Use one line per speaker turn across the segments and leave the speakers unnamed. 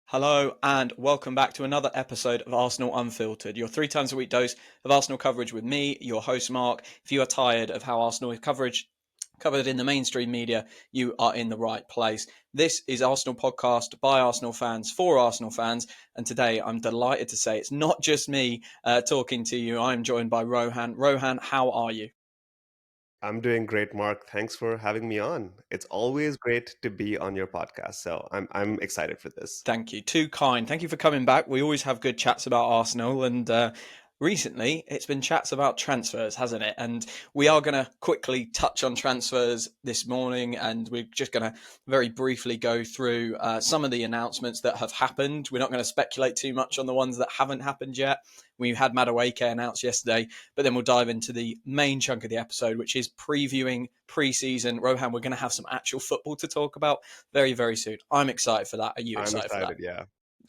Hello and welcome back to another episode of Arsenal Unfiltered, your 3 times a week dose of Arsenal coverage with me, your host Mark. If you are tired of how Arsenal is covered in the mainstream media, you are in the right place. This is Arsenal podcast by Arsenal fans for Arsenal fans, and today I'm delighted to say it's not just me talking to you. I'm joined by Rohan. Rohan, how are you?
I'm doing great, Mark. Thanks for having me on. It's always great to be on your podcast, so I'm excited for this.
Thank you. Too kind. Thank you for coming back. We always have good chats about Arsenal, and recently it's been chats about transfers, hasn't it? And we are going to quickly touch on transfers this morning, and we're just going to very briefly go through some of the announcements that have happened. We're not going to speculate too much on the ones that haven't happened yet. We had Madueke announced yesterday, but then we'll dive into the main chunk of the episode, which is previewing pre-season. Rohan, we're going to have some actual football to talk about very, very soon. I'm excited for that. Are you
I'm
excited for that?
excited, yeah.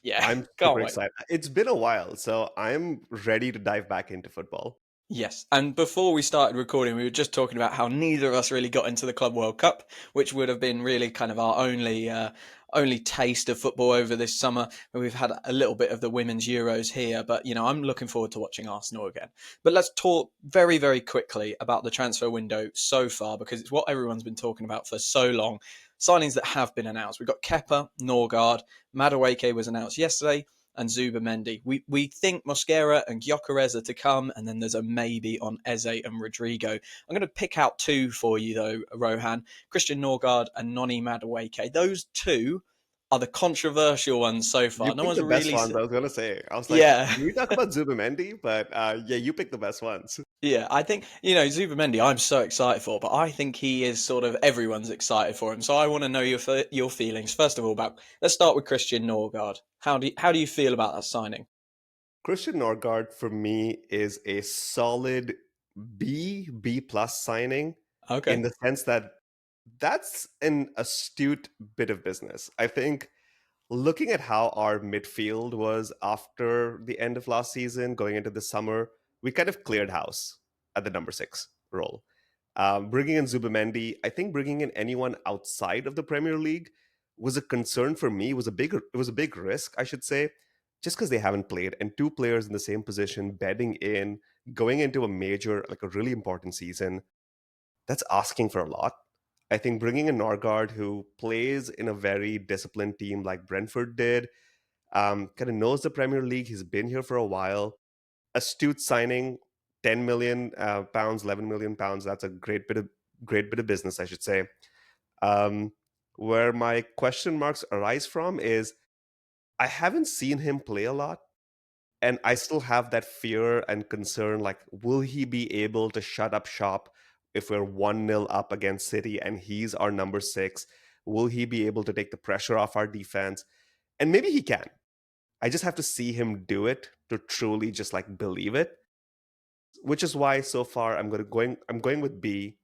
Yeah,
I'm super
can't wait.
excited. It's been a while, so I'm ready to dive back into football.
Yes, and before we started recording, we were just talking about how neither of us really got into the Club World Cup, which would have been really kind of our only taste of football over this summer. We've had a little bit of the women's Euros here, but I'm looking forward to watching Arsenal again. But let's talk very, very quickly about the transfer window so far, because it's what everyone's been talking about for so long. Signings that have been announced. We've got Kepa, Norgard, Madueke was announced yesterday, and Zubimendi. We think Mosquera and Gyökeres are to come, and then there's a maybe on Eze and Rodrigo. I'm going to pick out two for you, though, Rohan. Christian Norgard and Noni Madueke. Those two are the controversial ones so
You
far. No
picked
one's
the best
really...
ones, I was gonna say. I was like,
Yeah.
can we talk about Zubimendi? But yeah, you picked the best ones.
Yeah, I think, Zubimendi, I'm so excited for, but I think he is sort of everyone's excited for him. So I want to know your feelings. First of all, let's start with Christian Norgard. How do you feel about that signing?
Christian Norgard for me is a solid B plus signing in
Okay.
the sense that that's an astute bit of business. I think looking at how our midfield was after the end of last season, going into the summer, we kind of cleared house at the number six role. Bringing in Zubimendi, I think bringing in anyone outside of the Premier League was a concern for me. It was a big risk, I should say, just because they haven't played, and two players in the same position, bedding in, going into a major, like a really important season, that's asking for a lot. I think bringing in Norgard, who plays in a very disciplined team like Brentford did, kind of knows the Premier League. He's been here for a while. Astute signing, 10 million pounds, 11 million pounds. That's a great bit of business, I should say. Um, where my question marks arise from is I haven't seen him play a lot, and I still have that fear and concern, like, will he be able to shut up shop if we're 1-0 up against City and he's our number six? Will he be able to take the pressure off our defense? And maybe he can. I just have to see him do it to truly just like believe it, which is why so far I'm going with B,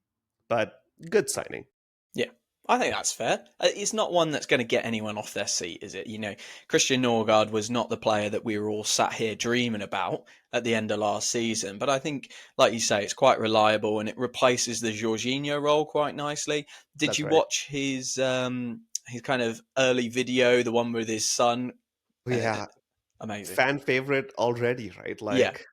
but good signing.
Yeah, I think that's fair. It's not one that's going to get anyone off their seat, is it? Christian Norgard was not the player that we were all sat here dreaming about at the end of last season. But I think, like you say, it's quite reliable and it replaces the Jorginho role quite nicely. Did
That's
you
right.
watch his kind of early video, the one with his son?
Oh,
Uh,
yeah,
Amazing.
fan favorite already, right?
Yeah,
Like,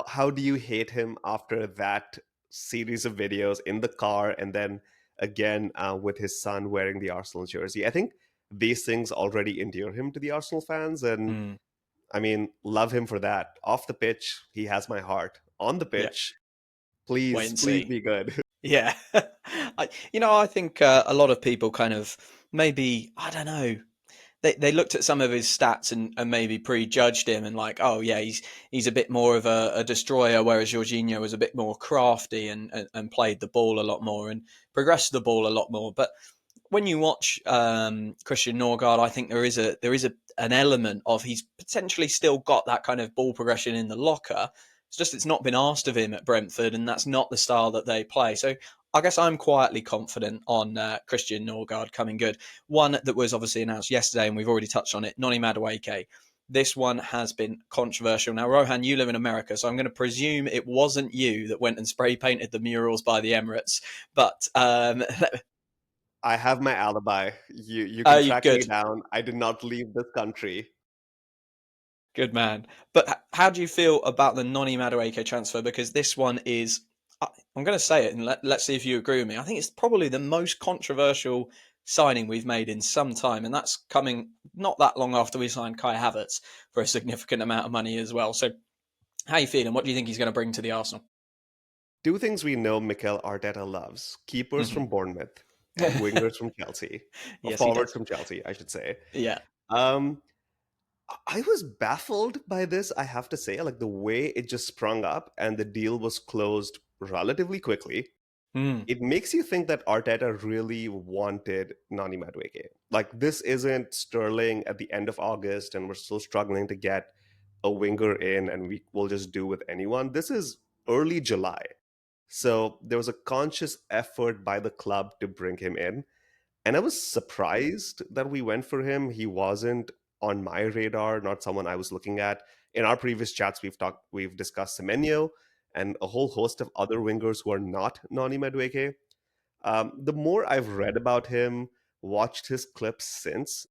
how do you hate him after that series of videos in the car, and then again with his son wearing the Arsenal jersey? I think these things already endear him to the Arsenal fans, and
mm,
I mean, love him for that. Off the pitch, he has my heart. On the
yeah.
pitch,
Wait
please,
and
please
see.
be good.
Yeah, I think a lot of people kind of maybe I don't know. They looked at some of his stats and maybe prejudged him and like, oh yeah, he's a bit more of a destroyer, whereas Jorginho was a bit more crafty and played the ball a lot more and progressed the ball a lot more. But when you watch Christian Norgard, I think there is an element of he's potentially still got that kind of ball progression in the locker. It's just it's not been asked of him at Brentford, and that's not the style that they play. So I guess I'm quietly confident on Christian Norgard coming good. One that was obviously announced yesterday, and we've already touched on it, Noni Madueke. This one has been controversial. Now, Rohan, you live in America, so I'm going to presume it wasn't you that went and spray painted the murals by the Emirates. But
I have my alibi. You
Oh,
can
you
track me
good.
down. I did not leave this country.
Good man. But how do you feel about the Noni Madueke transfer? Because this one is, I'm going to say it, and let's see if you agree with me. I think it's probably the most controversial signing we've made in some time, and that's coming not that long after we signed Kai Havertz for a significant amount of money as well. So, how are you feeling? What do you think he's going to bring to the Arsenal?
Two things we know Mikel Arteta loves: keepers from Bournemouth and wingers from Chelsea, or
Yes, he
forwards
does.
from Chelsea, I should say.
Yeah.
Um, I was baffled by this, I have to say, like the way it just sprung up and the deal was closed relatively quickly.
Mm.
It makes you think that Arteta really wanted Nani Madueke. Like this isn't Sterling at the end of August and we're still struggling to get a winger in and we will just do with anyone. This is early July. So there was a conscious effort by the club to bring him in. And I was surprised that we went for him. He wasn't on my radar, not someone I was looking at. In our previous chats, we've discussed Semenyo and a whole host of other wingers who are not Nani Madueke. The more I've read about him, watched his clips since,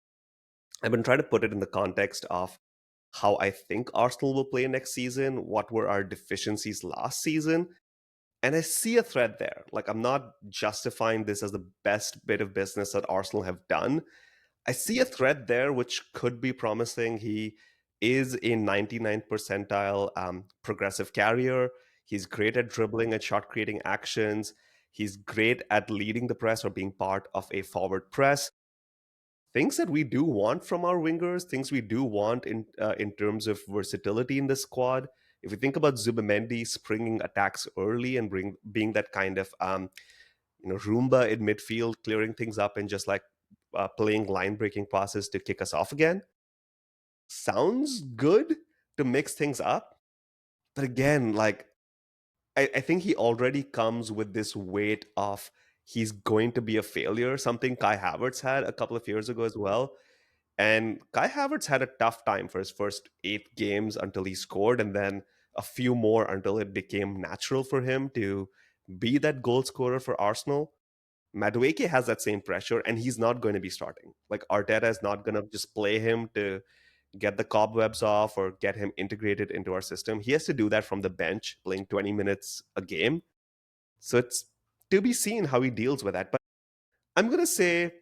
I've been trying to put it in the context of how I think Arsenal will play next season, what were our deficiencies last season, and I see a thread there. Like, I'm not justifying this as the best bit of business that Arsenal have done. I see a thread there which could be promising. He is a 99th percentile progressive carrier. He's great at dribbling and shot creating actions. He's great at leading the press or being part of a forward press. Things that we do want from our wingers, things we do want in terms of versatility in the squad. If we think about Zubamendi springing attacks early and being that kind of Roomba in midfield, clearing things up and just like playing line breaking passes to kick us off again, sounds good to mix things up. But again, like I think he already comes with this weight of he's going to be a failure, something Kai Havertz had a couple of years ago as well. And Kai Havertz had a tough time for his first 8 games until he scored, and then a few more until it became natural for him to be that goal scorer for Arsenal. Madueke has that same pressure, and he's not going to be starting. Like Arteta is not going to just play him to get the cobwebs off or get him integrated into our system. He has to do that from the bench, playing 20 minutes a game. So it's to be seen how he deals with that. But I'm going to say,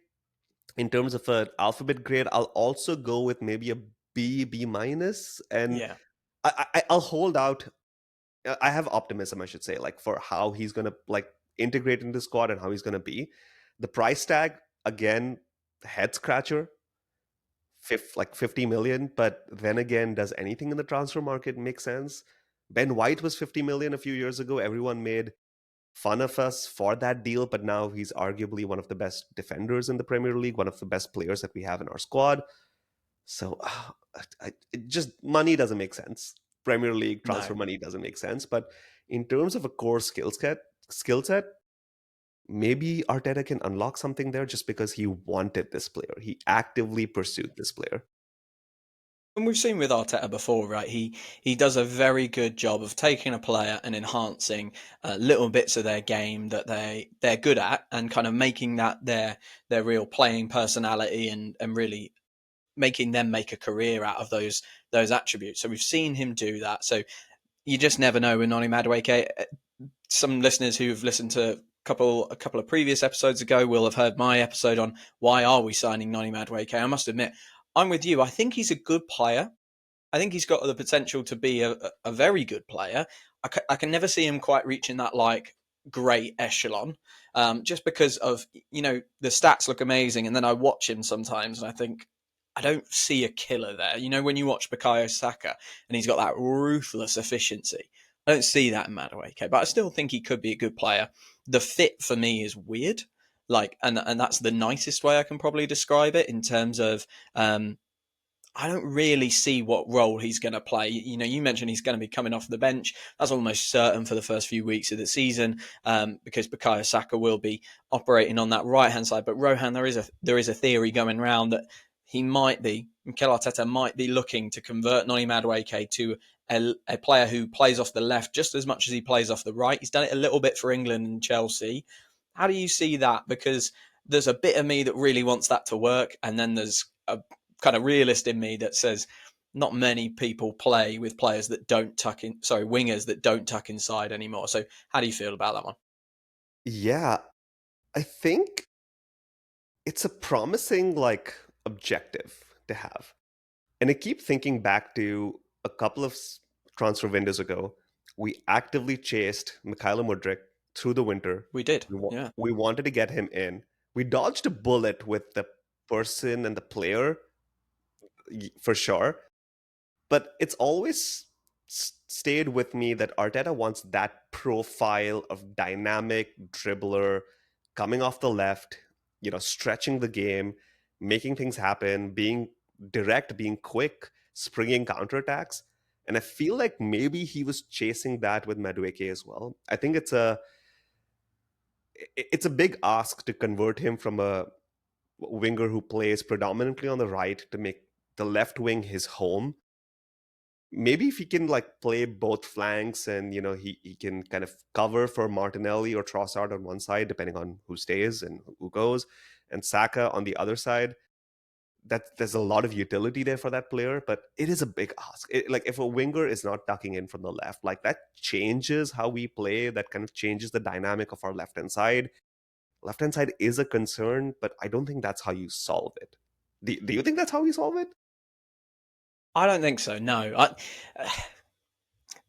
in terms of an alphabet grade, I'll also go with maybe a B, B minus, and
Yeah.
I'll hold out. I have optimism, I should say, like for how he's gonna like integrate into the squad and how he's gonna be. The price tag, again, head scratcher, like 50 million. But then again, does anything in the transfer market make sense? Ben White was 50 million a few years ago. Everyone made fun of us for that deal, but now he's arguably one of the best defenders in the Premier League, one of the best players that we have in our squad. So it just money doesn't make sense. Premier League transfer
No.
money doesn't make sense. But in terms of a core skill set, maybe Arteta can unlock something there just because he wanted this player. He actively pursued this player.
And we've seen with Arteta before, right? He does a very good job of taking a player and enhancing little bits of their game that they're good at, and kind of making that their real playing personality, and really making them make a career out of those attributes. So we've seen him do that. So you just never know with Noni Madueke. Some listeners who've listened to a couple of previous episodes ago will have heard my episode on why are we signing Noni Madueke. I must admit, I'm with you. I think he's a good player. I think he's got the potential to be a very good player. I can never see him quite reaching that like great echelon, just because of the stats look amazing, and then I watch him sometimes and I think I don't see a killer there. When you watch Bukayo Saka and he's got that ruthless efficiency, I don't see that in Madueke, but I still think he could be a good player. The fit for me is weird, like, and that's the nicest way I can probably describe it in terms of. I don't really see what role he's going to play. You mentioned he's going to be coming off the bench. That's almost certain for the first few weeks of the season, because Bukayo Saka will be operating on that right hand side. But Rohan, there is a theory going around that Mikel Arteta might be looking to convert Noni Madueke to a player who plays off the left just as much as he plays off the right. He's done it a little bit for England and Chelsea. How do you see that? Because there's a bit of me that really wants that to work, and then there's a kind of realist in me that says not many people play with players that don't tuck in, sorry, wingers that don't tuck inside anymore. So how do you feel about that one?
Yeah, I think it's a promising like objective to have. And I keep thinking back to a couple of transfer windows ago. We actively chased Mikhailo Mudryk through the winter.
We did,
We,
yeah.
we wanted to get him in. We dodged a bullet with the person and the player for sure. But it's always stayed with me that Arteta wants that profile of dynamic dribbler coming off the left, stretching the game, making things happen, being direct, being quick, springing counterattacks. And I feel like maybe he was chasing that with Madueke as well. I think it's a big ask to convert him from a winger who plays predominantly on the right to make the left wing his home. Maybe if he can like play both flanks, and he can kind of cover for Martinelli or Trossard on one side depending on who stays and who goes, and Saka on the other side, that there's a lot of utility there for that player. But it is a big ask. Like if a winger is not tucking in from the left, like that changes how we play. That kind of changes the dynamic of our left hand side is a concern, but I don't think that's how you solve it. Do you think that's how we solve it?
I don't think so. No,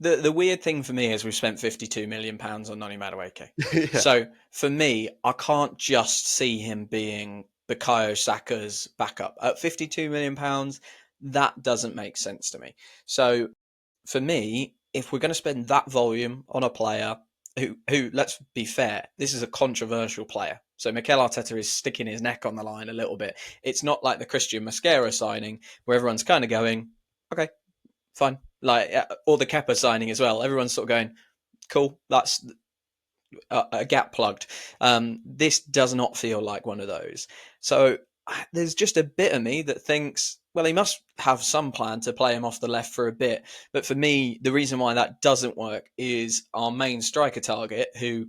the weird thing for me is we've spent £52 million on Noni Madueke.
Yeah.
So for me, I can't just see him being Bukayo Saka's backup at £52 million. That doesn't make sense to me. So for me, if we're going to spend that volume on a player who, let's be fair, this is a controversial player. So Mikel Arteta is sticking his neck on the line a little bit. It's not like the Christian Mosquera signing where everyone's kind of going, okay, fine. Like, or the Kepa signing as well. Everyone's sort of going, cool, that's a gap plugged. This does not feel like one of those. So there's just a bit of me that thinks, well, he must have some plan to play him off the left for a bit. But for me, the reason why that doesn't work is our main striker target, who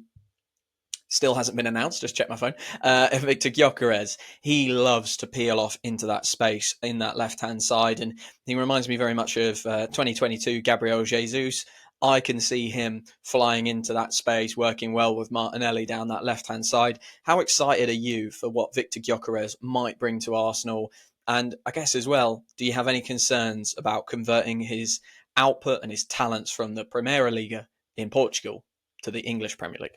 still hasn't been announced. Just check my phone. Victor Gyökeres. He loves to peel off into that space in that left-hand side, and he reminds me very much of 2022 Gabriel Jesus. I can see him flying into that space, working well with Martinelli down that left-hand side. How excited are you for what Victor Gyökeres might bring to Arsenal? And I guess as well, do you have any concerns about converting his output and his talents from the Primeira Liga in Portugal to the English Premier League?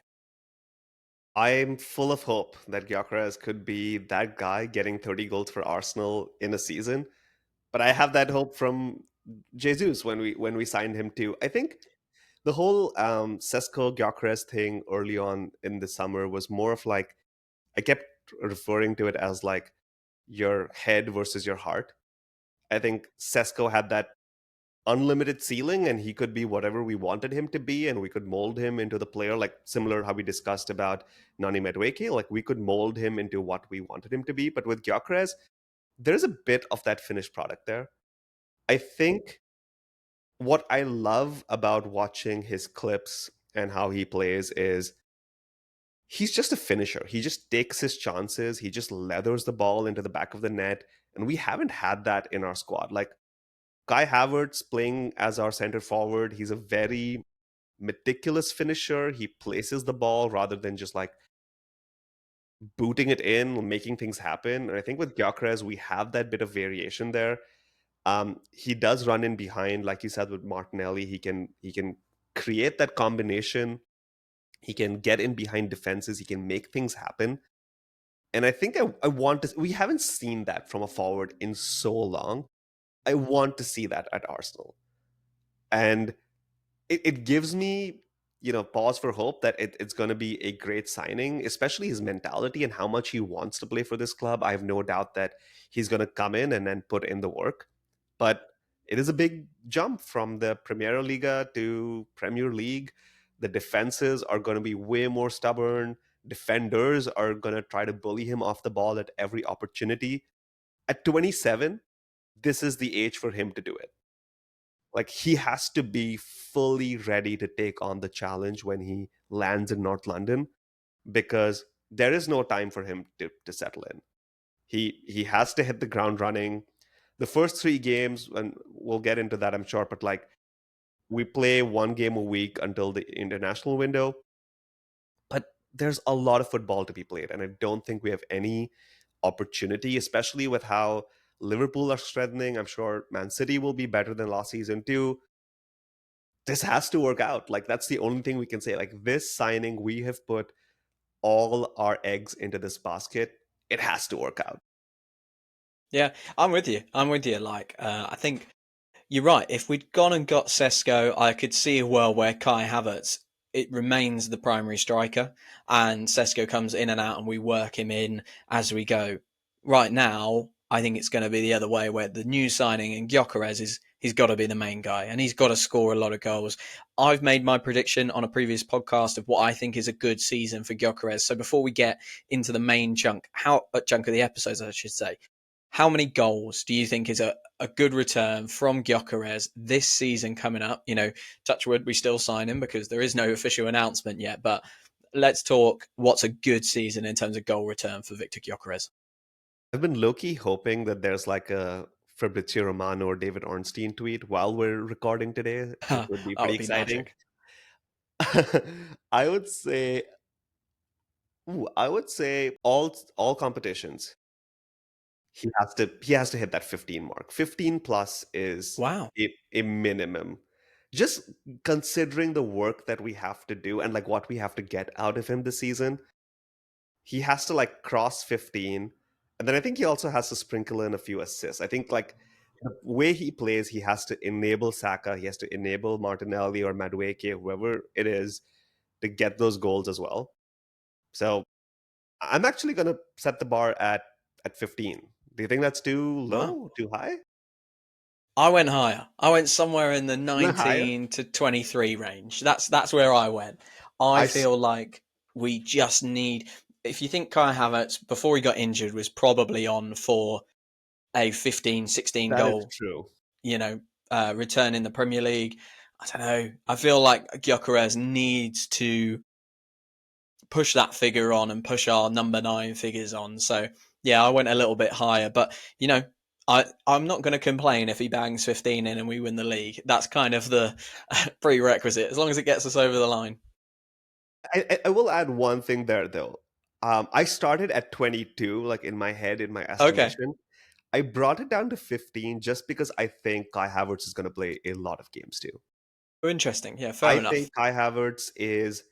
I'm full of hope that Gyökeres could be that guy getting 30 goals for Arsenal in a season. But I have that hope from Jesus when we signed him too. I think the whole Sesko Gyökeres thing early on in the summer was more of like, I kept referring to it as like your head versus your heart. I think Sesko had that unlimited ceiling, and he could be whatever we wanted him to be, and we could mold him into the player, like similar how we discussed about Nani Madueke. Like we could mold him into what we wanted him to be. But with Gyökeres, there's a bit of that finished product there. I think what I love about watching his clips and how he plays is he's just a finisher. He just takes his chances. He just leathers the ball into the back of the net. And we haven't had that in our squad. Like Kai Havertz playing as our center forward, he's a very meticulous finisher. He places the ball rather than just like booting it in, making things happen. And I think with Gyökeres, we have that bit of variation there. He does run in behind, like you said, with Martinelli. He can create that combination. He can get in behind defenses. He can make things happen. And I think I want to. We haven't seen that from a forward in so long. I want to see that at Arsenal, and it gives me pause for hope that it's going to be a great signing, especially his mentality and how much he wants to play for this club. I have no doubt that he's going to come in and then put in the work. But it is a big jump from the Premier Liga to Premier League. The defenses are going to be way more stubborn. Defenders are going to try to bully him off the ball at every opportunity. At 27, this is the age for him to do it. Like he has to be fully ready to take on the challenge when he lands in North London, because there is no time for him to settle in. He has to hit the ground running. The first three games, and we'll get into that, I'm sure, but like we play one game a week until the international window, but there's a lot of football to be played, and I don't think we have any opportunity, especially with how Liverpool are strengthening. I'm sure Man City will be better than last season too. This has to work out. Like that's the only thing we can say. Like this signing, we have put all our eggs into this basket. It has to work out.
Yeah, I'm with you. I'm with you. Like, I think you're right. If we'd gone and got Sesko, I could see a world where Kai Havertz it remains the primary striker, and Sesko comes in and out, and we work him in as we go. Right now, I think it's going to be the other way, where the new signing in Gyökeres is he's got to be the main guy, and he's got to score a lot of goals. I've made my prediction on a previous podcast of what I think is a good season for Gyökeres. So before we get into the main chunk of the episodes, I should say, how many goals do you think is a good return from Gyökeres this season coming up? You know, touch wood, we still sign him because there is no official announcement yet. But let's talk what's a good season in terms of goal return for Victor Gyökeres.
I've been low-key hoping that there's like a Fabrizio Romano or David Ornstein tweet while we're recording today. It
that
would be pretty
would be
exciting.
magic.
I would say, I would say all competitions. He has to hit that 15 mark. 15 plus is
Wow.
a minimum. Just considering the work that we have to do and like what we have to get out of him this season, he has to like cross 15. And then I think he also has to sprinkle in a few assists. I think like the way he plays, he has to enable Saka, he has to enable Martinelli or Madueke, whoever it is, to get those goals as well. So I'm actually going to set the bar at 15. Do you think that's too
Wow.
low, too high?
I went higher. I went somewhere in the
No, higher.
19 to 23 range. That's where I went. I
I s-
feel like we just need. If you think Kai Havertz before he got injured was probably on for a 15, 16
that is
goal,
true.
you know, return in the Premier League. I don't know. I feel like Gyökeres needs to push that figure on and push our number nine figures on. So yeah, I went a little bit higher, but you know, I'm not going to complain if he bangs 15 in and we win the league. That's kind of the prerequisite, as long as it gets us over the line.
I will add one thing there though. I started at 22, like in my head, in my
Okay,
estimation. I brought it down to 15 just because I think Kai Havertz is going to play a lot of games too.
interesting. Yeah, fair
I
enough.
think Kai Havertz is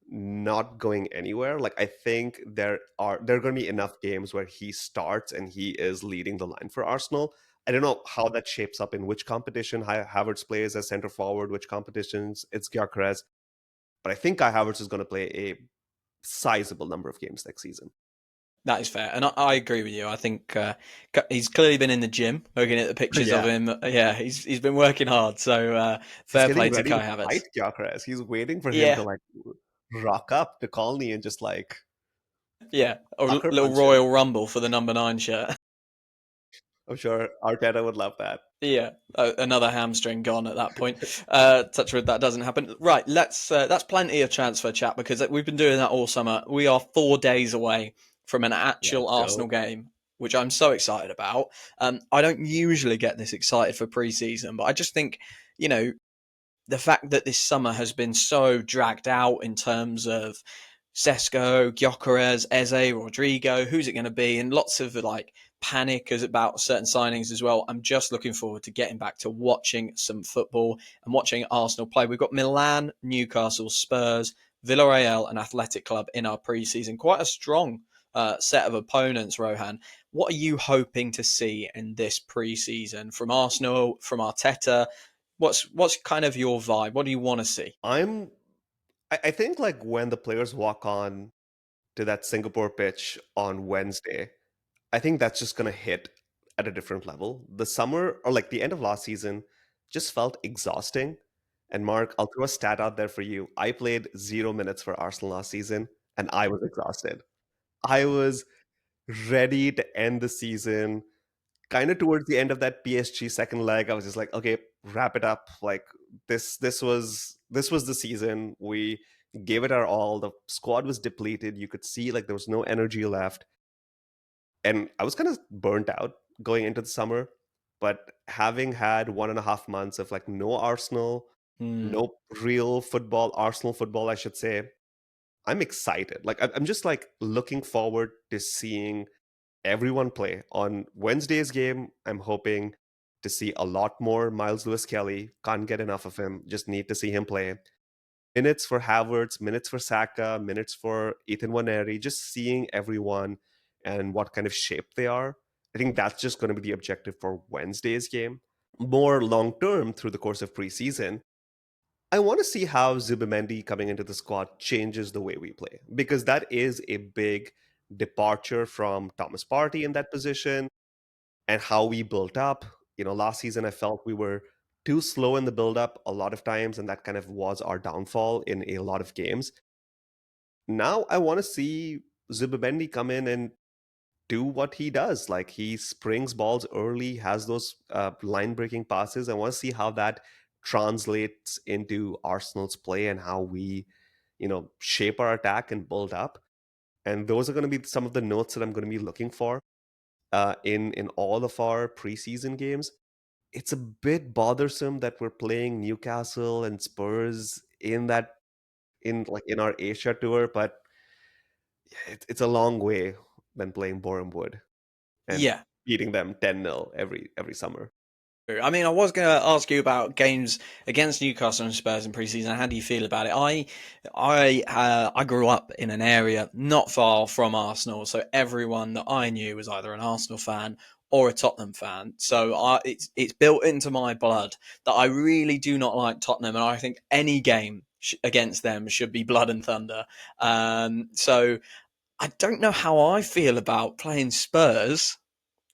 not going anywhere. Like I think there are going to be enough games where he starts and he is leading the line for Arsenal. I don't know how that shapes up in which competition Havertz plays as center forward, which competitions it's Gyökeres, but I think Kai Havertz is going to play a sizable number of games next season.
That is fair, and I agree with you. I think he's clearly been in the gym, looking at the pictures of
Yeah,
him. Yeah, he's been working hard. So
he's
fair
getting
play to
ready to
Kai Havertz.
fight Gyökeres. He's waiting for him to
Yeah,
like rock up to Colney and just like
yeah, a
sucker
little
punch him.
Royal Rumble for the number nine shirt.
I'm sure Arteta would love that.
Yeah, another hamstring gone at that point. Touch wood, that doesn't happen. Right, let's. That's plenty of transfer chat because we've been doing that all summer. We are 4 days away from an actual
Let's
Arsenal
go.
game, which I'm so excited about. I don't usually get this excited for pre-season, but I just think, you know, the fact that this summer has been so dragged out in terms of Sesko, Gyökeres, Eze, Rodrigo, who's it going to be, and lots of like panic as about certain signings as well. I'm just looking forward to getting back to watching some football and watching Arsenal play. We've got Milan, Newcastle, Spurs, Villarreal, and Athletic Club in our pre-season. Quite a strong set of opponents, Rohan. What are you hoping to see in this pre-season from Arsenal, from Arteta? What's kind of your vibe? What do you want to see?
I'm I think like when the players walk on to that Singapore pitch on Wednesday, I think that's just gonna hit at a different level. The summer or like the end of last season just felt exhausting. And Mark, I'll throw a stat out there for you. I played 0 minutes for Arsenal last season and I was exhausted. I was ready to end the season. Kind of towards the end of that PSG second leg, I was just like, okay, wrap it up. Like this was the season. We gave it our all. The squad was depleted. You could see like there was no energy left. And I was kind of burnt out going into the summer. But having had 1.5 months of like no Arsenal,
Mm.
no real football, Arsenal football, I should say, I'm excited. Like I'm just like looking forward to seeing everyone play. On Wednesday's game, I'm hoping to see a lot more Miles Lewis Kelly. Can't get enough of him. Just need to see him play. Minutes for Havertz, minutes for Saka, minutes for Ethan Waneri, just seeing everyone and what kind of shape they are. I think that's just going to be the objective for Wednesday's game. More long term through the course of preseason, I want to see how Zubimendi coming into the squad changes the way we play, because that is a big departure from Thomas Partey in that position and how we built up. Last season I felt we were too slow in the build up a lot of times, and that kind of was our downfall in a lot of games. Now I want to see Zubimendi come in and do what he does. Like he springs balls early, has those line breaking passes. I want to see how that translates into Arsenal's play and how we, shape our attack and build up. And those are going to be some of the notes that I'm going to be looking for in all of our preseason games. It's a bit bothersome that we're playing Newcastle and Spurs in our Asia tour, but it's a long way than playing Boreham Wood and
Yeah.
beating them 10-0 every summer.
I mean, I was going to ask you about games against Newcastle and Spurs in preseason. How do you feel about it? I grew up in an area not far from Arsenal, so everyone that I knew was either an Arsenal fan or a Tottenham fan. So it's built into my blood that I really do not like Tottenham, and I think any game against them should be blood and thunder. So I don't know how I feel about playing Spurs.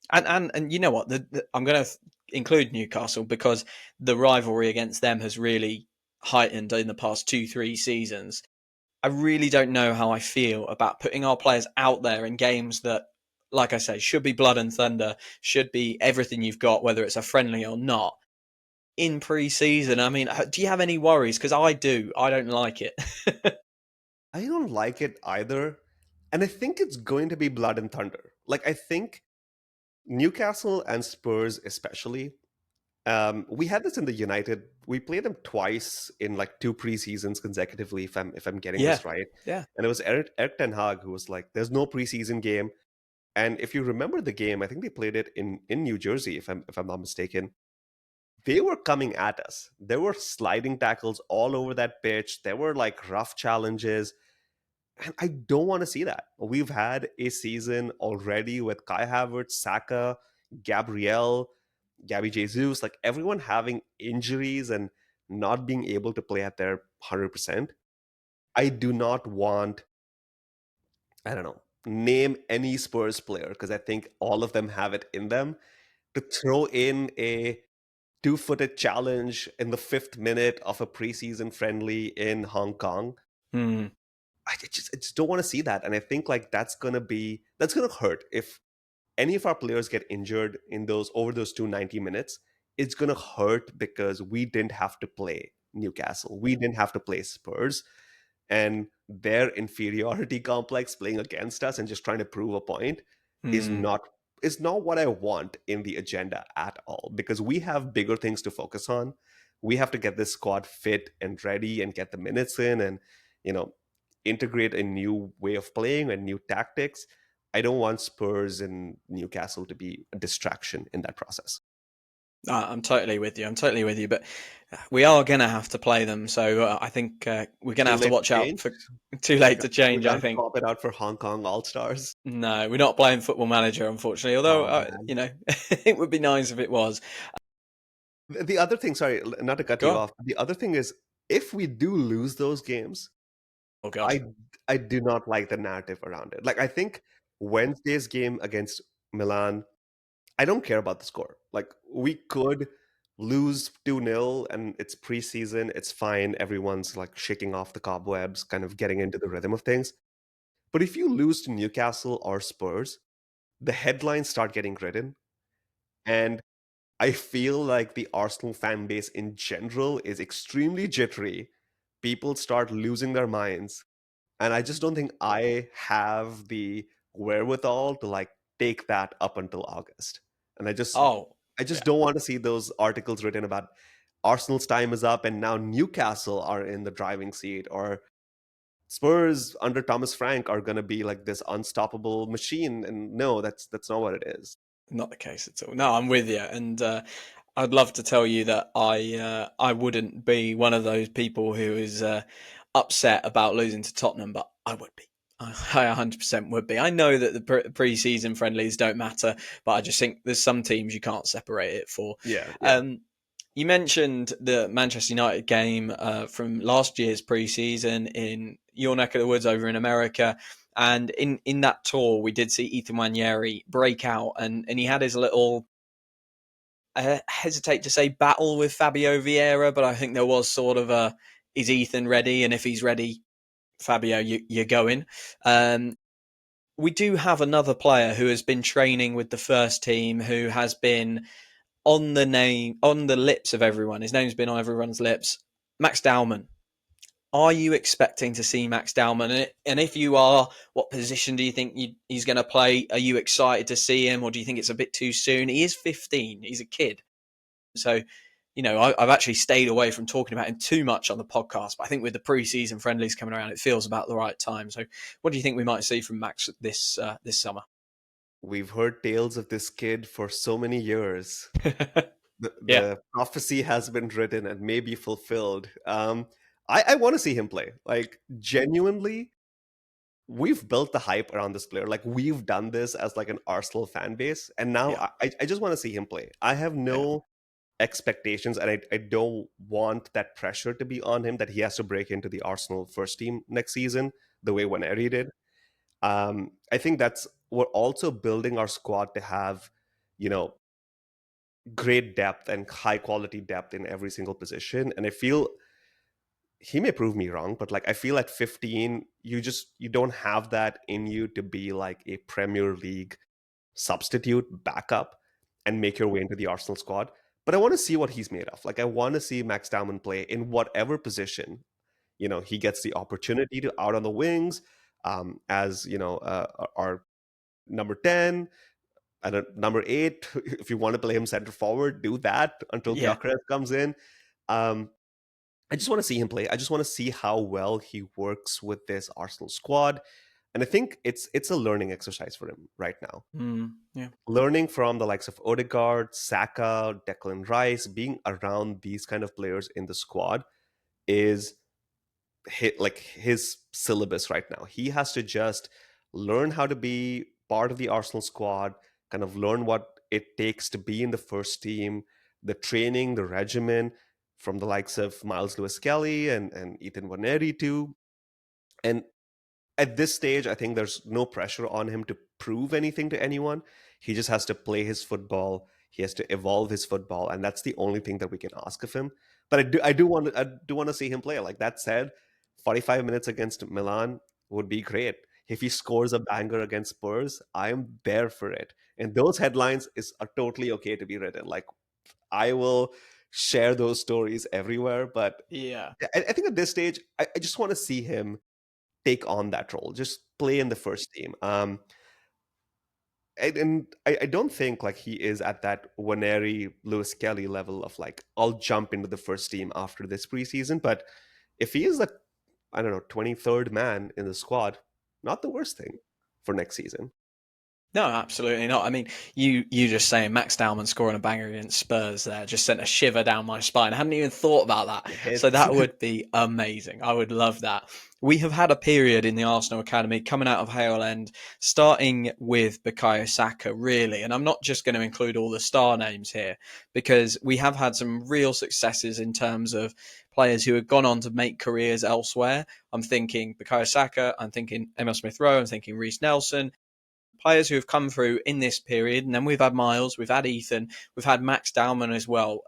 And you know what? I'm going to include Newcastle because the rivalry against them has really heightened in the past 2-3 seasons. I really don't know how I feel about putting our players out there in games that, like I say, should be blood and thunder, should be everything you've got, whether it's a friendly or not. In pre-season, I mean, do you have any worries? Because I do. I don't like it.
I don't like it either. And I think it's going to be blood and thunder. Like, I think Newcastle and Spurs, especially, we had this in the United. We played them twice in like two preseasons consecutively, if I'm getting
Yeah,
this right.
yeah.
And it was Eric Ten Hag who was like, "There's no preseason game." And if you remember the game, I think they played it in New Jersey, if I'm not mistaken. They were coming at us. There were sliding tackles all over that pitch. There were like rough challenges. And I don't want to see that. We've had a season already with Kai Havertz, Saka, Gabriel, Gabby Jesus, like everyone having injuries and not being able to play at their 100%. I do not want, I don't know, name any Spurs player because I think all of them have it in them to throw in a two-footed challenge in the 5th minute of a preseason friendly in Hong Kong.
Hmm.
I just don't want to see that, and I think like that's gonna hurt if any of our players get injured in those over those 290 minutes. It's gonna hurt because we didn't have to play Newcastle, we didn't have to play Spurs, and their inferiority complex playing against us and just trying to prove a point is
Hmm.
not what I want in the agenda at all, because we have bigger things to focus on. We have to get this squad fit and ready and get the minutes in and you know integrate a new way of playing and new tactics. I don't want Spurs and Newcastle to be a distraction in that process.
I'm totally with you. I'm totally with you. But we are going to have to play them. So I think we're going to
Too
have to
late
watch
to
out
change.
for too
We
late
can't,
to
we
change, I
can't
think.
swap it out for Hong Kong All Stars.
No, we're not playing Football Manager, unfortunately. Although,
Oh man.
it would be nice if it was.
The other thing, sorry, not to cut
Go
you
on.
off. The other thing is, if we do lose those games,
Oh, God.
I I do not like the narrative around it. Like I think Wednesday's game against Milan, I don't care about the score. Like we could lose 2-0 and it's preseason, it's fine. Everyone's like shaking off the cobwebs, kind of getting into the rhythm of things. But if you lose to Newcastle or Spurs, the headlines start getting written. And I feel like the Arsenal fan base in general is extremely jittery people start losing their minds. And I just don't think I have the wherewithal to like take that up until August. And
Oh,
I just
yeah,
don't want to see those articles written about Arsenal's time is up and now Newcastle are in the driving seat, or Spurs under Thomas Frank are going to be like this unstoppable machine. And no, that's not what it is.
not the case at all. No, I'm with you, and I'd love to tell you that I wouldn't be one of those people who is upset about losing to Tottenham, but I would be. I 100% would be. I know that the pre-season friendlies don't matter, but I just think there's some teams you can't separate it for.
Yeah, yeah.
Um, you mentioned the Manchester United game from last year's pre-season in your neck of the woods over in America. And in that tour, we did see Ethan Nwaneri break out, and he had his little, I hesitate to say battle with Fabio Vieira, but I think there was sort of a, is Ethan ready? And if he's ready, Fabio, you're going. Um, we do have another player who has been training with the first team, who has been on the lips of everyone. His name's been on everyone's lips. Max Dowman. Are you expecting to see Max Dowman? And if you are, what position do you think he's going to play? Are you excited to see him, or do you think it's a bit too soon? He is 15. He's a kid. So, I've actually stayed away from talking about him too much on the podcast. But I think with the pre-season friendlies coming around, it feels about the right time. So, what do you think we might see from Max this summer?
We've heard tales of this kid for so many years. The,
Yeah,
the prophecy has been written and may be fulfilled. I want to see him play. Like, genuinely, we've built the hype around this player. Like, we've done this as like an Arsenal fan base, and now
yeah,
I just want to see him play. I have
yeah,
no expectations, and I don't want that pressure to be on him that he has to break into the Arsenal first team next season the way Waneri did. I think that's, we're also building our squad to have, you know, great depth and high quality depth in every single position. And I feel he may prove me wrong, but like I feel at 15, you don't have that in you to be like a Premier League substitute backup and make your way into the Arsenal squad. But I want to see what he's made of. Like I want to see Max Dowman play in whatever position, he gets the opportunity to out on the wings, as our number 10 and number 8. If you want to play him center forward, do that until
yeah.
Gyökeres comes in. um, I just want to see him play. I just want to see how well he works with this Arsenal squad, and I think it's a learning exercise for him right now.
Yeah.
Learning from the likes of Odegaard, Saka, Declan Rice, being around these kind of players in the squad is his syllabus right now. He has to just learn how to be part of the Arsenal squad, kind of learn what it takes to be in the first team, the training, the regimen from the likes of Miles Lewis Kelly and Ethan Waneri too. And at this stage, I think there's no pressure on him to prove anything to anyone. He just has to play his football. He has to evolve his football, and that's the only thing that we can ask of him. But I do want to see him play. Like that said, 45 minutes against Milan would be great. If he scores a banger against Spurs, I am there for it. And those headlines are totally okay to be written. Like I will share those stories everywhere. But
Yeah.
I think at this stage, I just want to see him take on that role, just play in the first team. And I don't think like he is at that Waneri Lewis Kelly level of like I'll jump into the first team after this preseason. But if he is the, I don't know, 23rd man in the squad, not the worst thing for next season.
No, absolutely not. I mean, you just saying Max Dowman scoring a banger against Spurs there just sent a shiver down my spine. I hadn't even thought about that. So
It's
that would be amazing. I would love that. We have had a period in the Arsenal Academy coming out of Hale End, starting with Bukayo Saka, really. And I'm not just going to include all the star names here, because we have had some real successes in terms of players who have gone on to make careers elsewhere. I'm thinking Bukayo Saka, I'm thinking Emil Smith Rowe, I'm thinking Reece Nelson, players who have come through in this period. And then we've had Miles, we've had Ethan, we've had Max Dowman as well.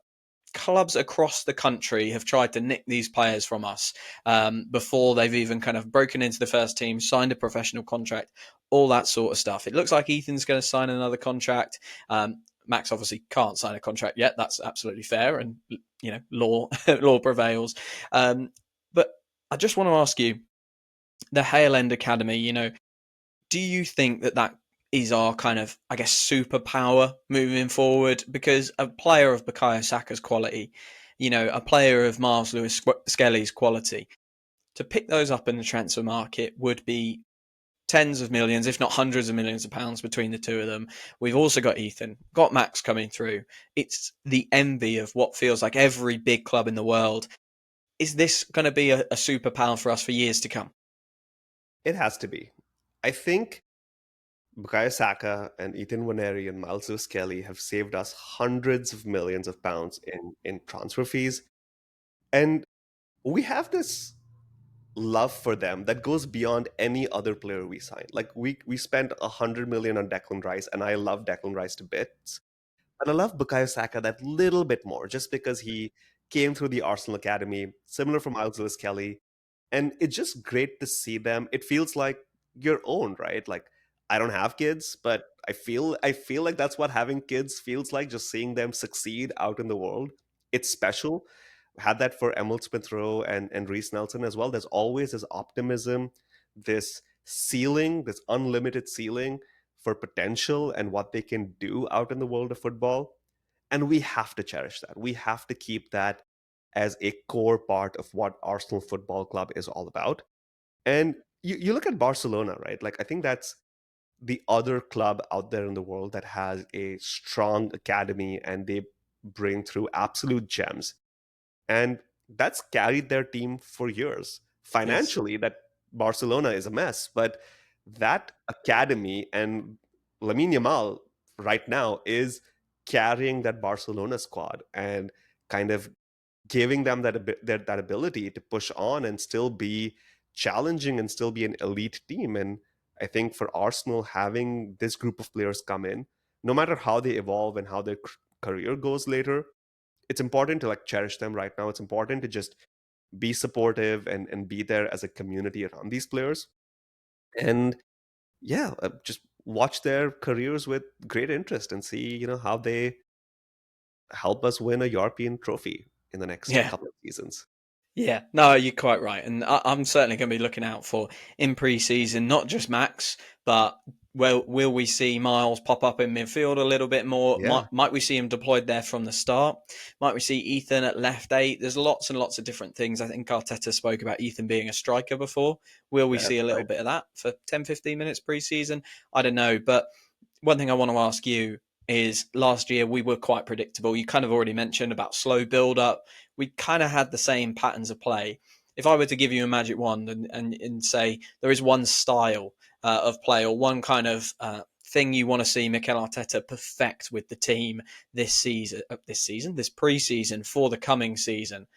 Clubs across the country have tried to nick these players from us before they've even kind of broken into the first team, signed a professional contract, all that sort of stuff. It looks like Ethan's going to sign another contract. Max obviously can't sign a contract yet. That's absolutely fair, and law law prevails. But I just want to ask you, the Hale End Academy, do you think that that is our kind of, I guess, superpower moving forward? Because a player of Bukayo Saka's quality, a player of Miles Lewis Skelly's quality, to pick those up in the transfer market would be tens of millions, if not hundreds of millions of pounds between the two of them. We've also got Ethan, got Max coming through. It's the envy of what feels like every big club in the world. Is this going to be a superpower for us for years to come?
It has to be. I think Bukayo Saka and Ethan Waneri and Miles Kelly have saved us hundreds of millions of pounds in transfer fees. And we have this love for them that goes beyond any other player we sign. Like we spent 100 million on Declan Rice, and I love Declan Rice to bits. And I love Bukayo Saka that little bit more, just because he came through the Arsenal Academy, similar from Miles Lewis Kelly. And it's just great to see them. It feels like your own, right? Like I don't have kids, but I feel like that's what having kids feels like, just seeing them succeed out in the world. It's special. Had that for Emil Smith Rowe and Reese Nelson as well. There's always this optimism, this ceiling, this unlimited ceiling for potential and what they can do out in the world of football. And we have to cherish that. We have to keep that as a core part of what Arsenal Football Club is all about. And you look at Barcelona, right? Like, I think that's the other club out there in the world that has a strong academy and they bring through absolute gems. And that's carried their team for years.
Yes.
Financially, that Barcelona is a mess, but that academy and Lamine Yamal right now is carrying that Barcelona squad and kind of giving them that ability to push on and still be challenging and still be an elite team. And I think for Arsenal, having this group of players come in, no matter how they evolve and how their career goes later, it's important to like cherish them right now. It's important to just be supportive and be there as a community around these players. And yeah, just watch their careers with great interest and see, how they help us win a European trophy in the next
Yeah.
couple of seasons.
Yeah, no, you're quite right, and I'm certainly going to be looking out for in pre-season, not just Max, but will we see Miles pop up in midfield a little bit more? Might
Yeah,
might we see him deployed there from the start? Might we see Ethan at left eight? There's lots and lots of different things. I think Arteta spoke about Ethan being a striker before. Will we see
that's
a little
right.
bit of that for 10, 15 minutes pre-season? I don't know, but one thing I want to ask you is last year we were quite predictable. You kind of already mentioned about slow build up. We kind of had the same patterns of play. If I were to give you a magic wand and say there is one style of play or one kind of thing you want to see Mikel Arteta perfect with the team this pre-season for the coming season,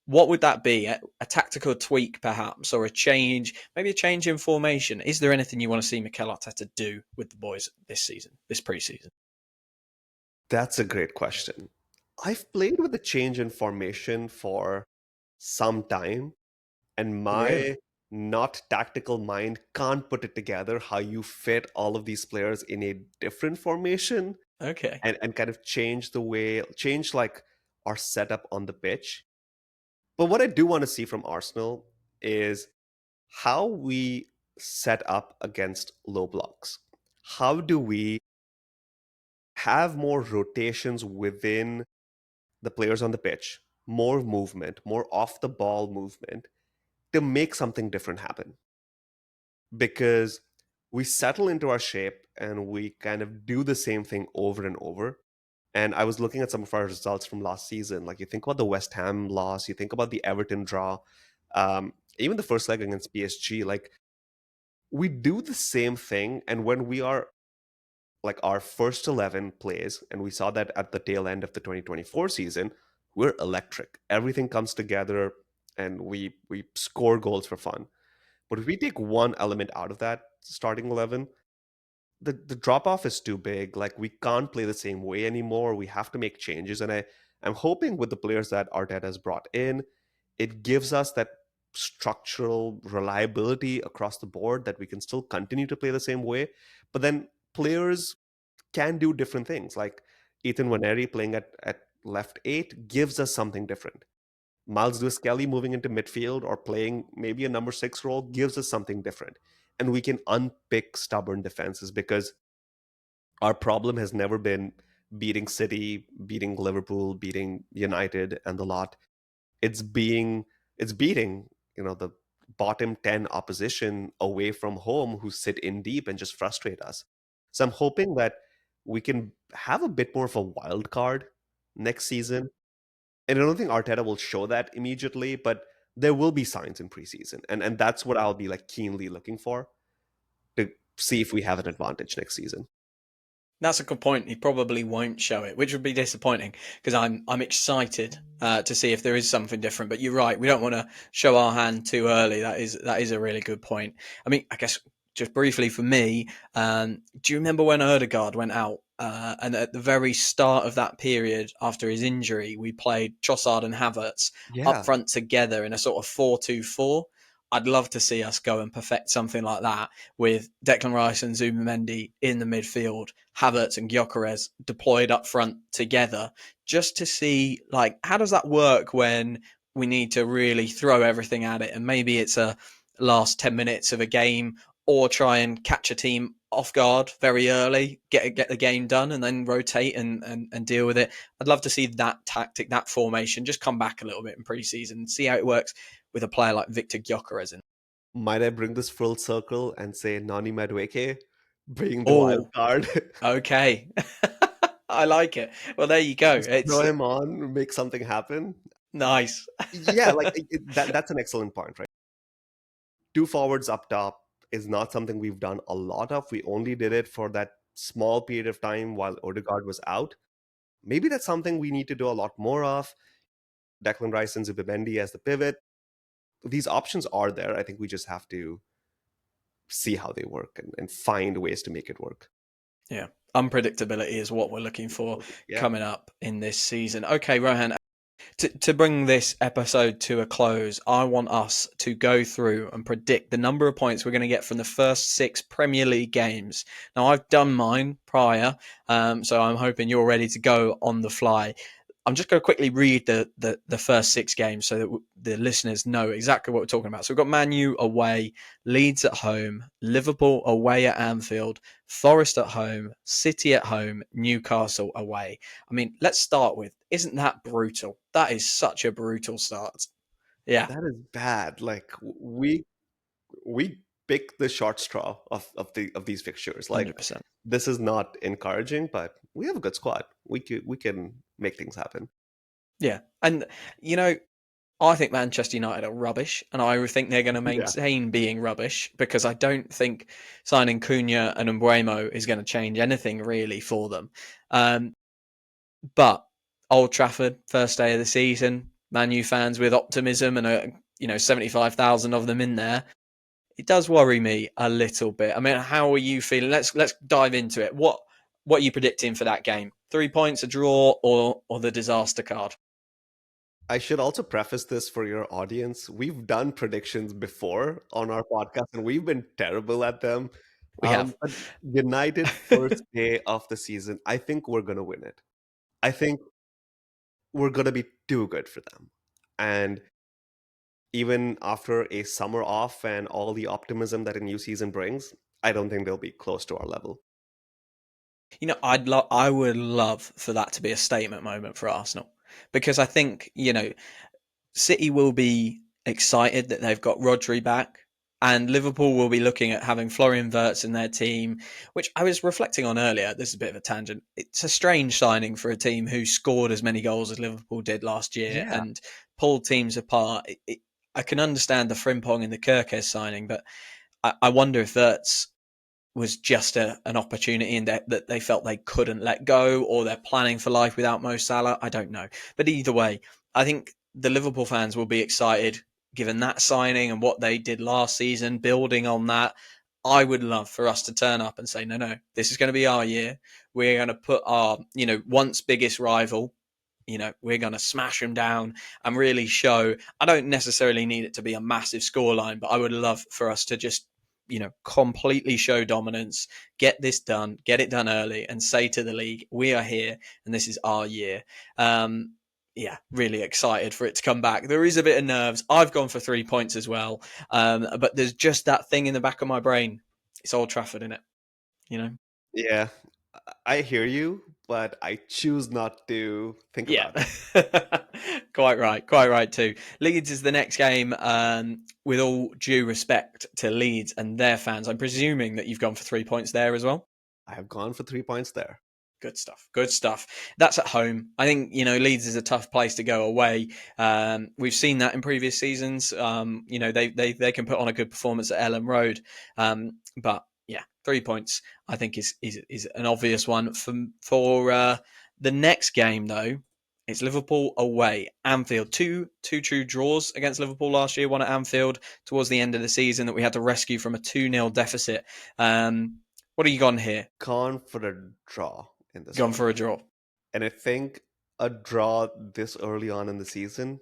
what would that be? A tactical tweak, perhaps, or a change, maybe a change in formation? Is there anything you want to see Mikel Arteta do with the boys this season, this preseason?
That's a great question. I've played with the change in formation for some time, and my
Really?
not tactical mind can't put it together how you fit all of these players in a different formation
Okay.
and kind of change like our setup on the pitch. But what I do want to see from Arsenal is how we set up against low blocks. How do we have more rotations within the players on the pitch, more movement, more off the ball movement to make something different happen? Because we settle into our shape and we kind of do the same thing over and over. And I was looking at some of our results from last season. Like you think about the West Ham loss, you think about the Everton draw, even the first leg against PSG. Like we do the same thing, and when we are like our first 11 plays, and we saw that at the tail end of the 2024 season, we're electric. Everything comes together, and we score goals for fun. But if we take one element out of that starting 11, the drop off is too big. Like we can't play the same way anymore. We have to make changes, and I'm hoping with the players that Arteta has brought in, it gives us that structural reliability across the board that we can still continue to play the same way. But then players can do different things. Like Ethan Waneri playing at left eight gives us something different. Miles Lewis Kelly moving into midfield or playing maybe a number six role gives us something different. And we can unpick stubborn defenses because our problem has never been beating City, beating Liverpool, beating United and the lot. It's being it's beating, the bottom 10 opposition away from home who sit in deep and just frustrate us. So I'm hoping that we can have a bit more of a wild card next season. And I don't think Arteta will show that immediately, but there will be signs in preseason. And that's what I'll be like keenly looking for to see if we have an advantage next season.
That's a good point. He probably won't show it, which would be disappointing because I'm excited to see if there is something different. But you're right, we don't want to show our hand too early. That is a really good point. I mean, I guess just briefly for me, do you remember when Erdegaard went out? And at the very start of that period after his injury, we played Trossard and Havertz up
Yeah,
front together in a sort of 4-2-4. I'd love to see us go and perfect something like that with Declan Rice and Zubimendi in the midfield, Havertz and Gyökeres deployed up front together, just to see like how does that work when we need to really throw everything at it, and maybe it's a last 10 minutes of a game, or try and catch a team off guard very early, get the game done, and then rotate and deal with it. I'd love to see that tactic, that formation, just come back a little bit in preseason, see how it works with a player like Victor Gyökeres.
might I bring this full circle and say Nani Madueke being the wild
Oh,
card?
okay. I like it. Well, there you go.
Just
It's
throw him on, make something happen.
nice.
Yeah, like that's an excellent point, right? Two forwards up top is not something we've done a lot of. We only did it for that small period of time while Odegaard was out. Maybe that's something we need to do a lot more of. Declan Rice and Zubimendi as the pivot. These options are there. I think we just have to see how they work and find ways to make it work.
Yeah. Unpredictability is what we're looking for
Yeah.
coming up in this season. Okay, Rohan, to bring this episode to a close, I want us to go through and predict the number of points we're going to get from the first 6 Premier League games. Now, I've done mine prior, so I'm hoping you're ready to go on the fly. I'm just going to quickly read the first 6 games so that the listeners know exactly what we're talking about. So we've got Man U away, Leeds at home, Liverpool away at Anfield, Forest at home, City at home, Newcastle away. I mean, let's start with, isn't that brutal? That is such a brutal start. Yeah,
That is bad. Like we pick the short straw of these fixtures. Like
100%.
this is not encouraging, but we have a good squad. We can make things happen.
Yeah. And, you know, I think Manchester United are rubbish, and I think they're going to
Yeah.
maintain being rubbish because I don't think signing Cunha and Umbremo is going to change anything really for them. Um, but Old Trafford, first day of the season, Man U fans with optimism and 75,000 of them in there. It does worry me a little bit. I mean, how are you feeling? Let's dive into it. What are you predicting for that game? 3 points, a draw, or the disaster card?
I should also preface this for your audience. We've done predictions before on our podcast, and we've been terrible at them.
We have.
But United first day of the season, I think we're gonna win it. I think we're gonna be too good for them. And even after a summer off and all the optimism that a new season brings, I don't think they'll be close to our level.
I would love for that to be a statement moment for Arsenal because I think City will be excited that they've got Rodri back, and Liverpool will be looking at having Florian Wirtz in their team, which I was reflecting on earlier. This is a bit of a tangent. It's a strange signing for a team who scored as many goals as Liverpool did last year
Yeah,
and pulled teams apart. I can understand the Frimpong and the Kirkes signing, but I wonder if Wirtz was just an opportunity and that they felt they couldn't let go, or they're planning for life without Mo Salah. I don't know. But either way, I think the Liverpool fans will be excited given that signing and what they did last season, building on that. I would love for us to turn up and say, no, no, this is going to be our year. We're going to put our, once biggest rival, we're going to smash them down and really show. I don't necessarily need it to be a massive scoreline, but I would love for us to just completely show dominance, get this done, get it done early, and say to the league, we are here and this is our year. Um, yeah, really excited for it to come back. There is a bit of nerves. I've gone for 3 points as well, but there's just that thing in the back of my brain. It's Old Trafford, in it. You know.
Yeah, I hear you, but I choose not to think
Yeah,
about it.
quite right too. Leeds is the next game. With all due respect to Leeds and their fans, I'm presuming that you've gone for 3 points there as well.
I have gone for 3 points there.
Good stuff. Good stuff. That's at home. I think Leeds is a tough place to go away. We've seen that in previous seasons. They can put on a good performance at Ellen Road, but yeah, 3 points I think is an obvious one for the next game though. It's Liverpool away, Anfield. Two true draws against Liverpool last year. One at Anfield towards the end of the season that we had to rescue from a 2-0 deficit. What are you gone here?
Gone for a draw in this
Gone
one.
for a draw?
And I think a draw this early on in the season,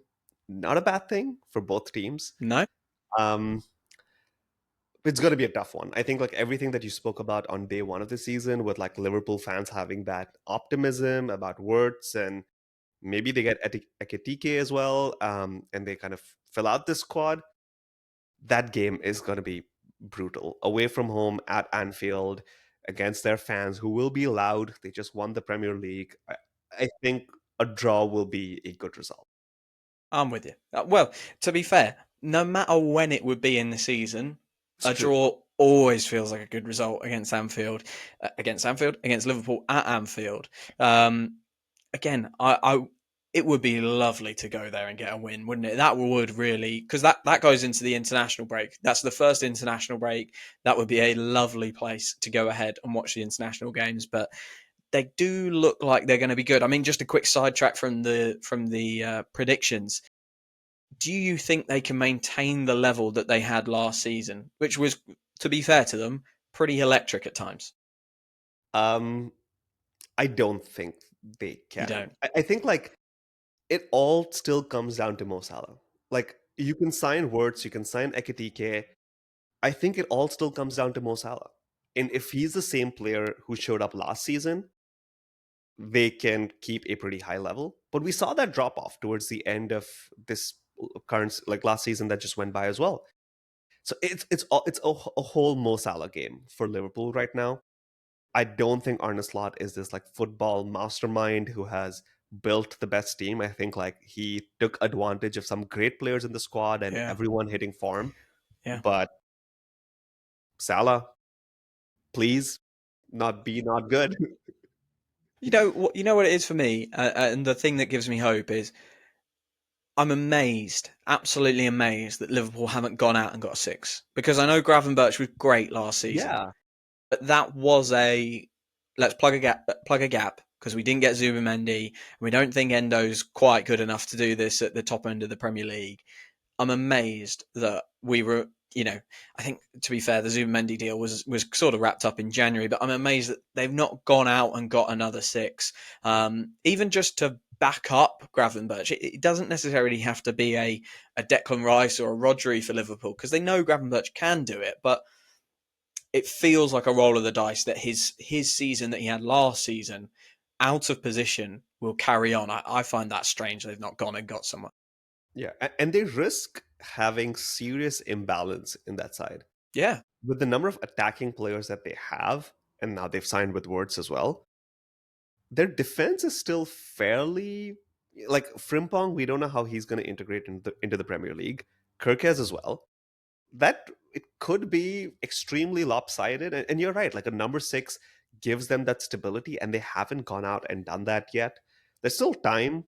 not a bad thing for both teams.
No.
Um, it's going to be a tough one. I think like everything that you spoke about on day one of the season, with like Liverpool fans having that optimism about Wirtz, and maybe they get Ekitike as well, and they kind of fill out this squad. That game is going to be brutal. Away from home at Anfield against their fans who will be loud. They just won the Premier League. I think a draw will be a good result.
I'm with you. Well, to be fair, no matter when it would be in the season,
It's
a
true.
draw always feels like a good result against Anfield, against Liverpool at Anfield. Again, it would be lovely to go there and get a win, wouldn't it? That would really, because that goes into the international break. That's the first international break. That would be a lovely place to go ahead and watch the international games. But they do look like they're going to be good. I mean, just a quick sidetrack from the predictions. Do you think they can maintain the level that they had last season, which was, to be fair to them, pretty electric at times?
Um, I don't think they
You
can.
don't.
I think like it all still comes down to Mo Salah. Like you can sign Wirtz, you can sign Ekitike. I think it all still comes down to Mo Salah. And if he's the same player who showed up last season, they can keep a pretty high level. But we saw that drop off towards the end of this current, like last season that just went by as well. So it's a whole Mo Salah game for Liverpool right now. I don't think Arne Slot is this like football mastermind who has built the best team. I think like he took advantage of some great players in the squad and
Yeah,
everyone hitting form.
yeah.
But Salah, please not good.
You know what it is for me, and the thing that gives me hope is I'm amazed, absolutely amazed that Liverpool haven't gone out and got a six, because I know Gravenberch was great last season,
Yeah.
but that was a let's plug a gap because we didn't get Zubimendi. We don't think Endo's quite good enough to do this at the top end of the Premier League. I'm amazed that we were, I think to be fair, the Zubimendi deal was sort of wrapped up in January, but I'm amazed that they've not gone out and got another six, even just to back up Gravenberch. It doesn't necessarily have to be a Declan Rice or a Rodri for Liverpool because they know Gravenberch can do it, but it feels like a roll of the dice that his season that he had last season, out of position, will carry on. I find that strange. They've not gone and got someone.
Yeah. And they risk having serious imbalance in that side.
Yeah,
With the number of attacking players that they have, and now they've signed with Words as well, their defense is still fairly like Frimpong. We don't know how he's going to integrate into the Premier League. Kirkez as well. That it could be extremely lopsided. And you're right, like a number six gives them that stability, and they haven't gone out and done that yet. There's still time,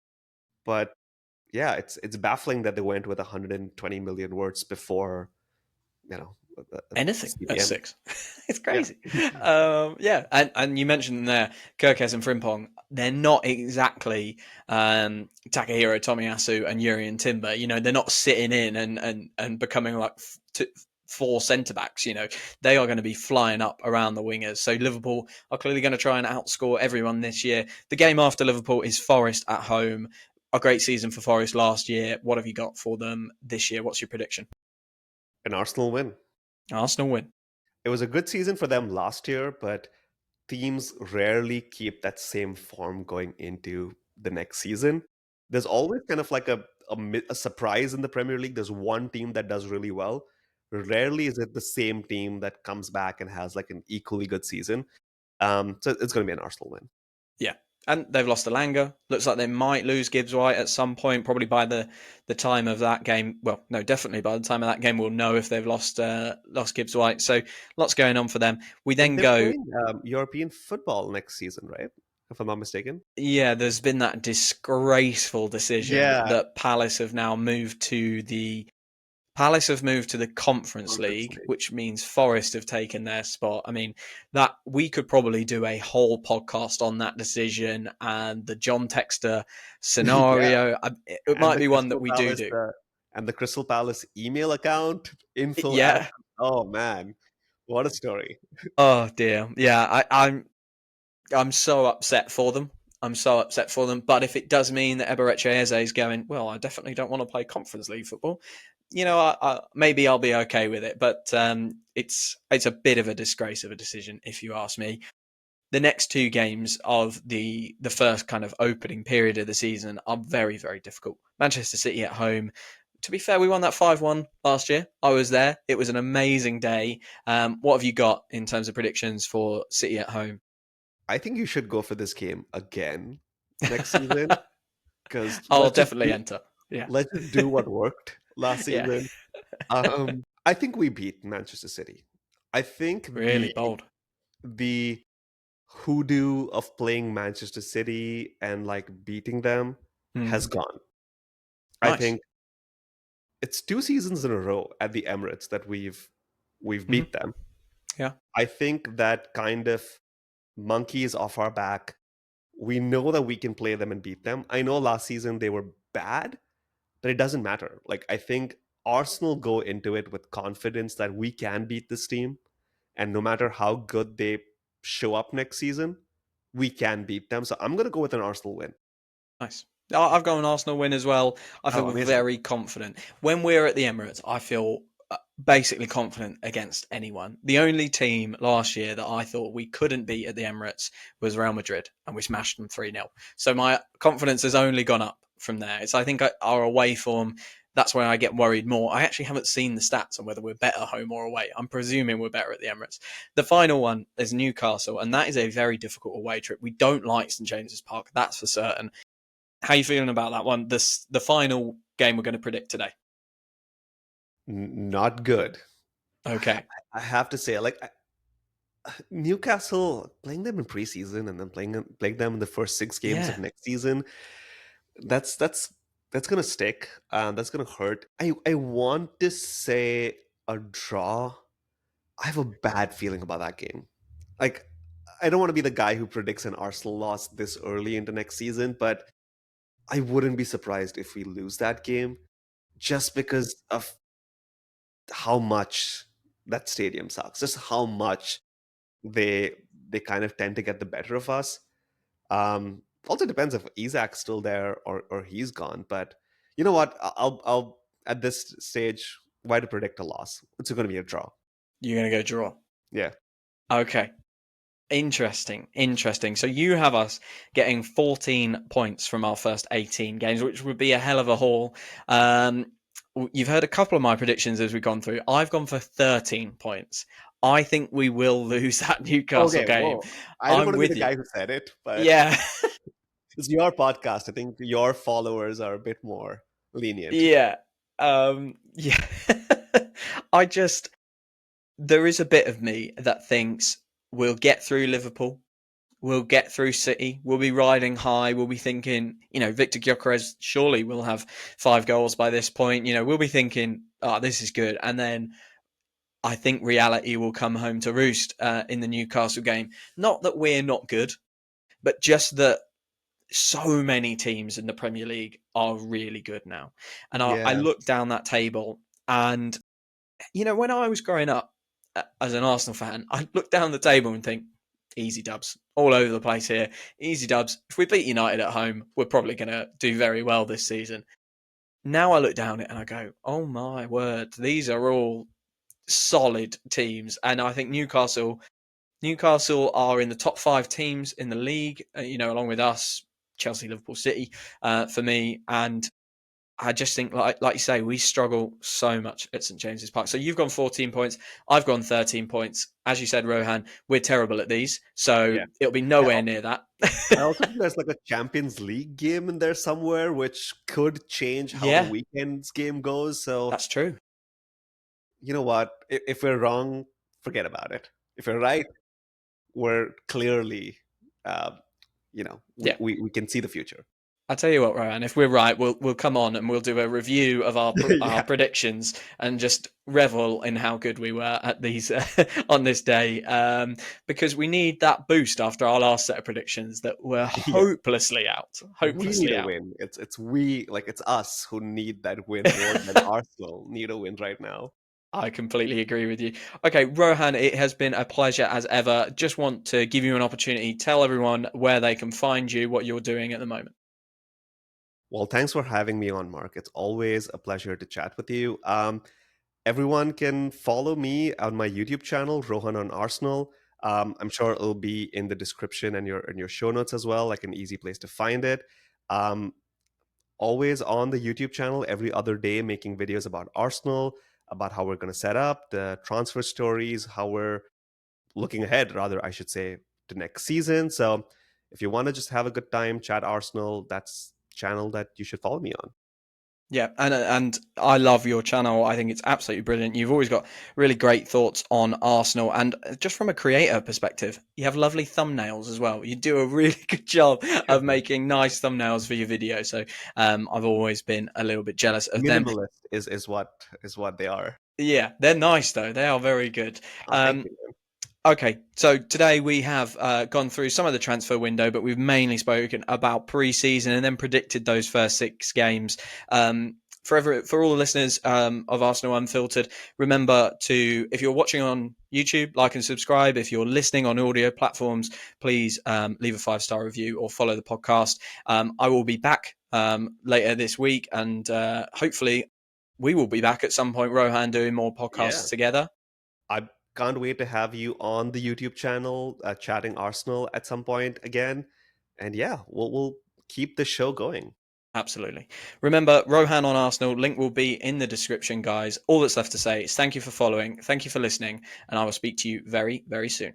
but yeah, it's baffling that they went with 120 million words before
anything at
CDM.
six. It's
Yeah,
crazy. Yeah, and you mentioned there Kirkes and Frimpong. They're not exactly Takahiro Tomiyasu and Yuri Timber. They're not sitting in and becoming like four centre backs. They are going to be flying up around the wingers. So Liverpool are clearly going to try and outscore everyone this year. The game after Liverpool is Forest at home. A great season for Forest last year. What have you got for them this year? What's your prediction?
an Arsenal win.
Arsenal win.
It was a good season for them last year, but teams rarely keep that same form going into the next season. There's always kind of like a surprise in the Premier League. There's one team that does really well. Rarely is it the same team that comes back and has like an equally good season. So it's going to be an Arsenal win.
Yeah. And they've lost Alanga. Looks like they might lose Gibbs White at some point, probably by the time of that game. Well, no, definitely by the time of that game, we'll know if they've lost Gibbs White. So lots going on for them. We
And
then
they're
go,
playing European football next season, right? If I'm not mistaken.
yeah, there's been that disgraceful decision
Yeah,
that Palace have moved to the Conference
Conference
League,
League.
which means Forest have taken their spot. I mean, that we could probably do a whole podcast on that decision and the John Textor
Yeah,
scenario. It
and
might
the
be one that
Crystal
we do
Palace
do.
and the Crystal Palace email account in full
Yeah.
action. Oh man, what a story!
Oh dear. Yeah. I'm so upset for them. I'm so upset for them. But if it does mean that Eberechi Eze is going, well, I definitely don't want to play Conference League football. Maybe I'll be okay with it. But it's a bit of a disgrace of a decision, if you ask me. The next two games of the first kind of opening period of the season are very, very difficult. Manchester City at home. To be fair, we won that 5-1 last year. I was there. It was an amazing day. What have you got in terms of predictions for City at home?
I think you should go for this game again next season because
I'll definitely enter. Yeah.
let's just do what worked last
Yeah.
season. I think we beat Manchester City. I think
Really bold.
the hoodoo of playing Manchester City and like beating them
Mm.
has gone. I
Nice.
think it's 2 seasons in a row at the Emirates that we've
Hmm.
beat them.
Yeah.
I think that kind of monkey is off our back. We know that we can play them and beat them. I know last season they were bad, but it doesn't matter. Like I think Arsenal go into it with confidence that we can beat this team, and no matter how good they show up next season, we can beat them. So I'm going to go with an Arsenal win.
Nice. I've got an Arsenal win as well. I
Oh,
feel
amazing.
very confident. When we're at the Emirates, I feel basically confident against anyone. The only team last year that I thought we couldn't beat at the Emirates was Real Madrid, and we smashed them 3-0. So my confidence has only gone up from there. It's, I think, our away form. That's where I get worried more. I actually haven't seen the stats on whether we're better home or away. I'm presuming we're better at the Emirates. The final one is Newcastle, and that is a very difficult away trip. We don't like St James's Park, that's for certain. How are you feeling about that one? The final game we're going to predict today.
Not good.
Okay.
I have to say, like Newcastle playing them in preseason and then playing them in the first 6 games of
Yeah.
next season. That's gonna stick. That's gonna hurt. I want to say a draw. I have a bad feeling about that game. Like I don't want to be the guy who predicts an Arsenal loss this early into next season, but I wouldn't be surprised if we lose that game just because of how much that stadium sucks. Just how much they they kind of tend to get the better of us. Also depends if Isaac's still there or he's gone. But you know what? I'll at this stage, why to predict a loss? It's going to be a draw.
You're going to go draw.
Yeah.
Okay. Interesting. Interesting. So you have us getting 14 points from our first 18 games, which would be a hell of a haul. You've heard a couple of my predictions as we've gone through. I've gone for 13 points. I think we will lose that Newcastle
Okay.
game.
Well, I don't
I'm
want to be
with
the
you.
guy who said it, but
Yeah.
it's your podcast. I think your followers are a bit more lenient.
Yeah. Yeah. I just, there is a bit of me that thinks we'll get through Liverpool. We'll get through City. We'll be riding high. We'll be thinking, Victor Gyökeres surely will have 5 goals by this point. We'll be thinking, oh, this is good. And then I think reality will come home to roost in the Newcastle game. Not that we're not good, but just that so many teams in the Premier League are really good now. And I
Yeah.
look down that table and, when I was growing up as an Arsenal fan, I look down the table and think, easy dubs all over the place here. Easy dubs. If we beat United at home, we're probably going to do very well this season. Now I look down it and I go, oh my word, these are all solid teams. And I think Newcastle are in the top 5 teams in the league, along with us. Chelsea, Liverpool, City for me. And I just think, like you say, we struggle so much at St James's Park. So you've gone 14 points, I've gone 13 points. As you said, Rohan, we're terrible at these, so
Yeah.
it'll be
I
nowhere
al-
near that.
I also think there's like a Champions League game in there somewhere, which could change how the
Yeah,
weekend's game goes. So,
that's true.
you know what? If we're wrong, forget about it. If we're right, we're clearly, uh,
Yeah.
we can see the future.
I'll tell you what, Rohan. If we're right, we'll come on and we'll do a review of our
Yeah.
predictions and just revel in how good we were at these on this day, because we need that boost after our last set of predictions that were
Yeah.
hopelessly out,
We need
hopelessly
a
out.
win. It's we, like, it's us who need that win more than Arsenal need a win right now.
I completely agree with you. Okay, Rohan, it has been a pleasure as ever. Just want to give you an opportunity. Tell everyone where they can find you, what you're doing at the moment.
Well, thanks for having me on, Mark. It's always a pleasure to chat with you. Everyone can follow me on my YouTube channel, Rohan on Arsenal. I'm sure it'll be in the description and your show notes as well, like an easy place to find it. Um, Always on the YouTube channel every other day, making videos about Arsenal, about how we're going to set up the transfer stories, how we're looking ahead, rather, I should say, to next season. So if you want to just have a good time, chat Arsenal, that's channel that you should follow me on.
Yeah, and I love your channel. I think it's absolutely brilliant. You've always got really great thoughts on Arsenal, and just from a creator perspective, you have lovely thumbnails as well. You do a really good job of making nice thumbnails for your video. So I've always been a little bit jealous of them.
Minimalist is what they are.
Yeah, they're nice though. They are very good.
Oh, thank you.
Okay, so today we have gone through some of the transfer window, but we've mainly spoken about pre-season and then predicted those first 6 games. For all the listeners of Arsenal Unfiltered, remember to, if you're watching on YouTube, like and subscribe. If you're listening on audio platforms, please leave a 5-star review or follow the podcast. I will be back later this week, and hopefully we will be back at some point, Rohan, doing more
Yeah.
podcasts together.
I can't wait to have you on the YouTube channel, chatting Arsenal at some point again. And yeah, we'll keep the show going.
Absolutely. Remember, Rohan on Arsenal, link will be in the description, guys. All that's left to say is thank you for following, thank you for listening, and I will speak to you very, very soon.